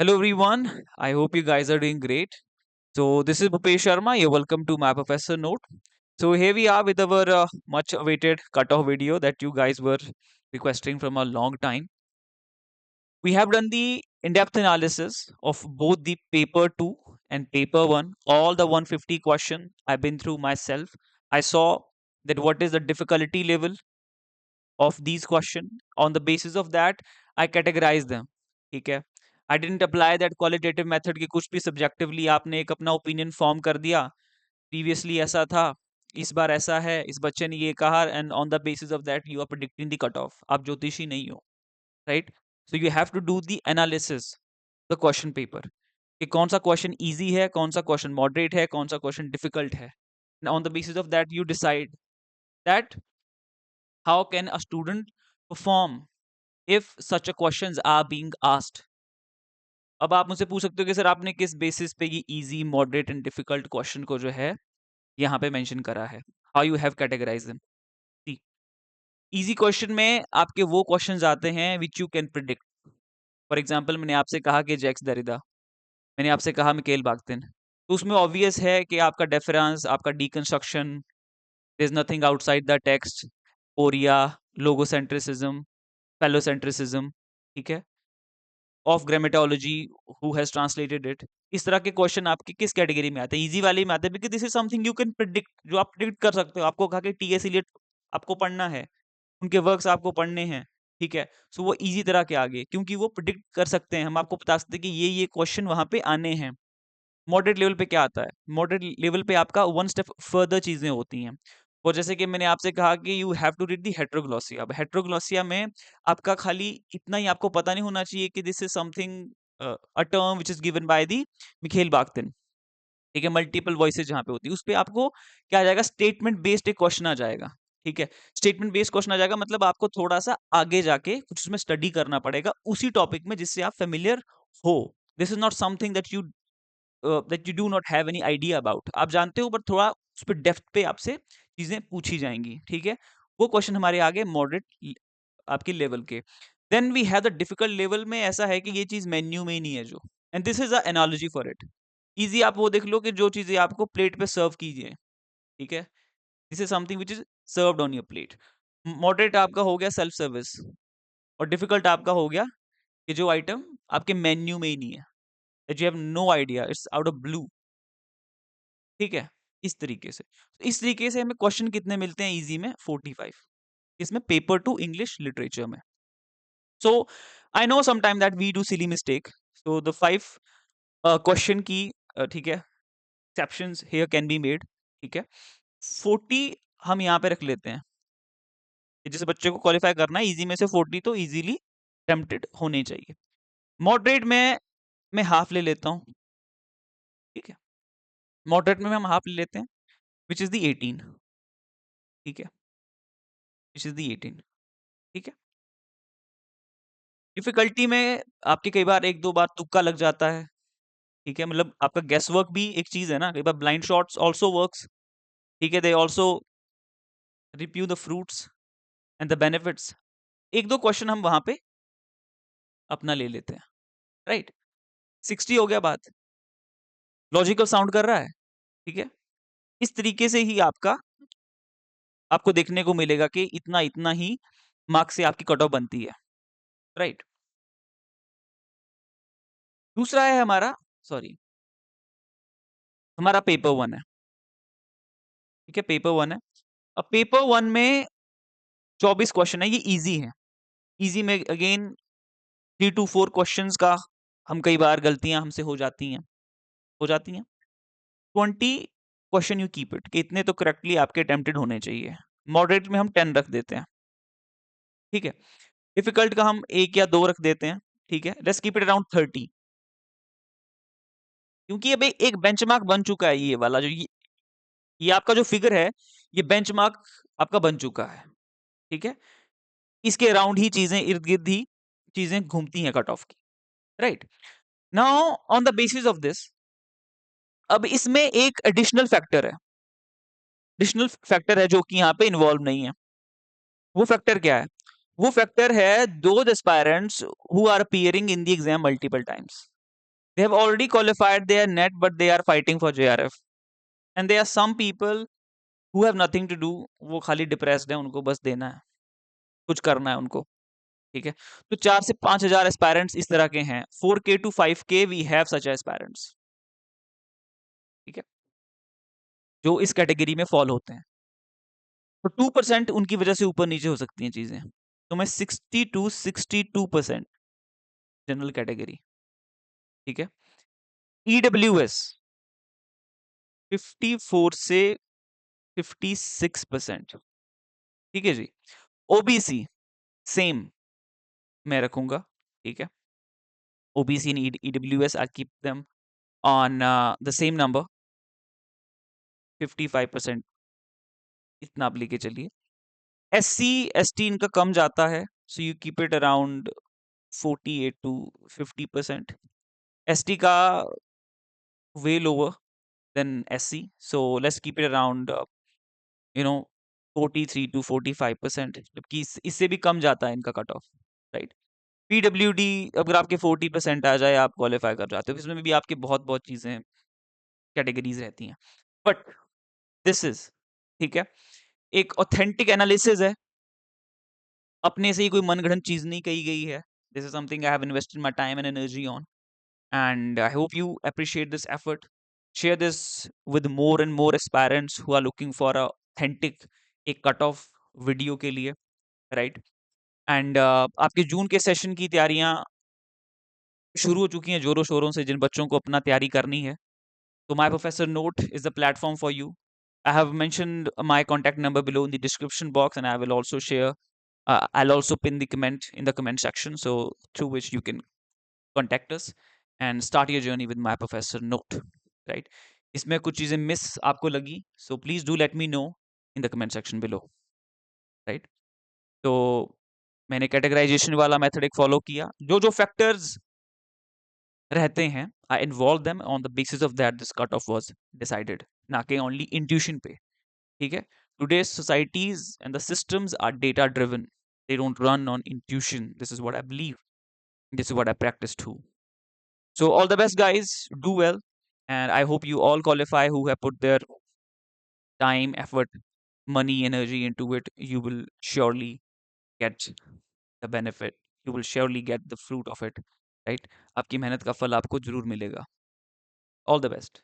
Hello everyone, I hope you guys are doing great. So this is Bhupesh Sharma. You're welcome to my Professor Note. So here we are with our much awaited cutoff video that you guys were requesting from a long time. We have done the in-depth analysis of both the paper 2 and paper 1, all the 150 question I've been through myself. I saw that what is the difficulty level of these question. On the basis of that I categorize them. ठीक है, I don't apply that qualitative method कि कुछ भी subjectively आपने एक अपना opinion form कर दिया, प्रीवियसली ऐसा था, इस बार ऐसा है, इस बच्चे ने ये कहा and on the basis of that you are predicting the cut off. आप ज्योतिषी नहीं हो, right? So you have to do the analysis the question paper कि कौन सा क्वेश्चन इजी है, कौन सा क्वेश्चन मॉडरेट है, कौन सा क्वेश्चन डिफिकल्ट है। On the basis of that you decide that how can a student perform if such a questions are being asked। अब आप मुझसे पूछ सकते हो कि सर आपने किस बेसिस पे ये easy moderate and difficult question को जो है यहाँ पे मेंशन करा है, how you have categorize them. See, easy question में आपके वो क्वेश्चंस आते हैं which you can predict. For example मैंने आपसे कहा कि जैक्स दरिदा, मैंने आपसे कहा मिकेल बागतिन, तो उसमें ऑब्वियस है कि आपका डेफरेंस, आपका deconstruction, there is nothing outside the text, ओरिया, लोगोसेंट्रिसिज्म, फेलोसेंट्रिसिज्म, ठीक है, of grammatology, who has translated it. इस तरह के क्वेश्चन आपके किस कैटेगरी में आते हैं? इजी वाले में आते हैं, because this is something you can predict, जो आप प्रिडिक्ट कर सकते हो। आपको कहा कि टीएस इलियट आपको पढ़ना है, उनके वर्क्स आपको पढ़ने हैं, ठीक है? सो वो इजी तरह के आ गए क्योंकि वो प्रिडिक्ट कर सकते हैं। हम आपको बता सकते हैं कि ये क्वेश्चन वहाँ पे आने हैं। मॉडरेट लेवल पे क्या आता है? मॉडरेट लेवल पे आपका वन स्टेप फर्दर चीज़ें होती हैं। और जैसे कि मैंने आपसे कहा कि you have to read the heteroglossia. अब हेटेरोग्लोसिया में आपका खाली इतना ही आपको पता नहीं होना चाहिए कि this is something a term which is given by the Michelle बाख्तिन, ठीक है? मल्टीपल वॉइसेस जहाँ पे होती है, उस पे आपको क्या आ जाएगा, स्टेटमेंट बेस्ड एक क्वेश्चन आ जाएगा, ठीक है? स्टेटमेंट बेस्ड क्वेश्चन आ जाएगा, मतलब आपको थोड़ा-सा आगे जाके कुछ उसमें स्टडी करना पड़ेगा उसी टॉपिक में जिससे आप फ़ैमिलियर हो। This is not something that you do not have any idea about. आप जानते हो, बट थोड़ा उस पे डेप्थ पे आपसे चीजें पूछी जाएंगी, ठीक है? वो क्वेश्चन हमारे आगे मॉडरेट आपके लेवल के। Then we have the difficult level में ऐसा है कि ये चीज मेन्यू में ही नहीं है जो, and this is a analogy for it. Easy आप वो देख लो कि जो चीजें आपको प्लेट पे सर्व कीजिए, ठीक है? This is something which is served on your plate. Moderate आपका हो गया सेल्फ सर्विस, और डिफिकल्ट आपका हो गया कि जो आइटम आपके मेन्यू में ही नहीं है, that you have no idea, it's out of blue, ठीक है? इस तरीके से, इस तरीके से हमें क्वेश्चन कितने मिलते हैं इजी में? 45, इसमें पेपर टू इंग्लिश लिटरेचर में। So I know sometime that we do silly mistake, so the 5 question की ठीक है, exceptions here can be made, ठीक है? 40 हम यहाँ पे रख लेते हैं कि जिस बच्चे को क्वालिफाई करना है इजी में से 40 तो इजीली अटेम्प्टेड होने चाहिए। मॉडरेट में मैं हाफ ले लेता हूँ, ठीक है? मॉडरेट में हम हाफ ले लेते हैं, विच इज द 18, ठीक है? विच इज द 18, ठीक है? डिफिकल्टी में आपके कई बार 1-2 बार तुक्का लग जाता है, ठीक है? मतलब आपका गेस वर्क भी एक चीज़ है ना, कई बार ब्लाइंड शॉट्स आल्सो वर्क्स, ठीक है? They also review the fruits and the benefits. 1-2 question हम वहाँ पे अपना ले लेते हैं, राइट? 60 हो गया बात, लॉजिकल साउंड कर रहा है, ठीक है? इस तरीके से ही आपको देखने को मिलेगा कि इतना ही मार्क्स से आपकी कट ऑफ बनती है, राइट? दूसरा है हमारा, सॉरी, हमारा पेपर 1 है, ठीक है? पेपर 1 है। अब पेपर 1 में 24 क्वेश्चन है, ये ईज़ी है। ईज़ी में अगेन 3 टू 4 क्वेश्चंस का हम कई बार गलतियाँ हमसे हो जाती हैं। 20 क्वेश्चन यू कीप इट, कि इतने तो करेक्टली आपके अटेम्प्टेड होने चाहिए। मॉडरेट में हम 10 रख देते हैं, ठीक है? डिफिकल्ट का हम 1 या 2 रख देते हैं, ठीक है? लेट्स कीप इट अराउंड 30, क्योंकि अब एक बेंचमार्क बन चुका है ये वाला, जो ये आपका जो फिगर है, ये बेंचमार्क आपका बन चुका है, ठीक है? इसके अराउंड ही चीज़ें, इर्द-गिर्द ही चीज़ें घूमती हैं कट ऑफ की, right? Now on the basis of this, अब इसमें एक एडिशनल फैक्टर है जो कि यहाँ पे इन्वॉल्व नहीं है। वो फैक्टर क्या है? वो फैक्टर है those aspirants who are appearing in the exam multiple times. They have already qualified their net, but they are fighting for JRF. And there are some people who have nothing to do. वो खाली depressed है, उनको बस देना है, कुछ करना है उनको, ठीक है? तो 4 से 5,000 एस्पायरेंट्स इस तरह के हैं। 4K to 5K we have such aspirants, ठीक है? जो इस कैटेगरी में फॉल होते हैं। तो 2% उनकी वजह से ऊपर नीचे हो सकती हैं चीजें। तो मैं 60 to 62% जनरल कैटेगरी, ठीक है? EWS 54 से 56%, ठीक है जी? OBC सेम मैं रखूंगा, ठीक है? OBC and EWS, I'll keep them on the same number, 55%, इतना आप लेके चलिए। SC ST इनका कम जाता है, so you keep it around 48 to 50%. ST का way lower than SC, so let's keep it around you know 43 to 45%, जबकि इससे भी कम जाता है इनका कट ऑफ, राइट? PWD अगर आपके 40% आ जाए, आप क्वालिफाई कर जाते हो। इसमें भी आपके बहुत बहुत चीजें कैटेगरीज रहती हैं, बट दिस इज, ठीक है, एक ऑथेंटिक एनालिसिस है, अपने से ही कोई मनगढ़ंत चीज नहीं कही गई है। This is something I have invested my time and energy on, and I hope you appreciate this effort. Share this with more and more aspirants who are looking for a authentic एक cut off video के लिए, right? And आपके जून के session की तैयारियां शुरू हो चुकी हैं जोरों शोरों से, जिन बच्चों को अपना तैयारी करनी है। तो my professor note is the platform for you. I have mentioned my contact number below in the description box, and I will also share. I'll also pin the comment in the comment section, so through which you can contact us and start your journey with my professor note, right? इसमें कुछ चीजें miss आपको लगी, so please do let me know in the comment section below, right? तो मैंने categorisation वाला method एक follow किया, जो जो फैक्टर्स रहते हैं I involve them on the basis of that this cut off was decided, ना कि ओनली इंट्यूशन पे, ठीक है? Today's societies and the systems are data driven. They don't run on intuition. This is what I believe. This is what I practice too. So all the best, guys. Do well, and I hope you all qualify who have put their time, effort, money, energy into it. You will surely get the benefit. You will surely get the fruit of it, right? आपकी मेहनत का फल आपको जरूर मिलेगा. All the best.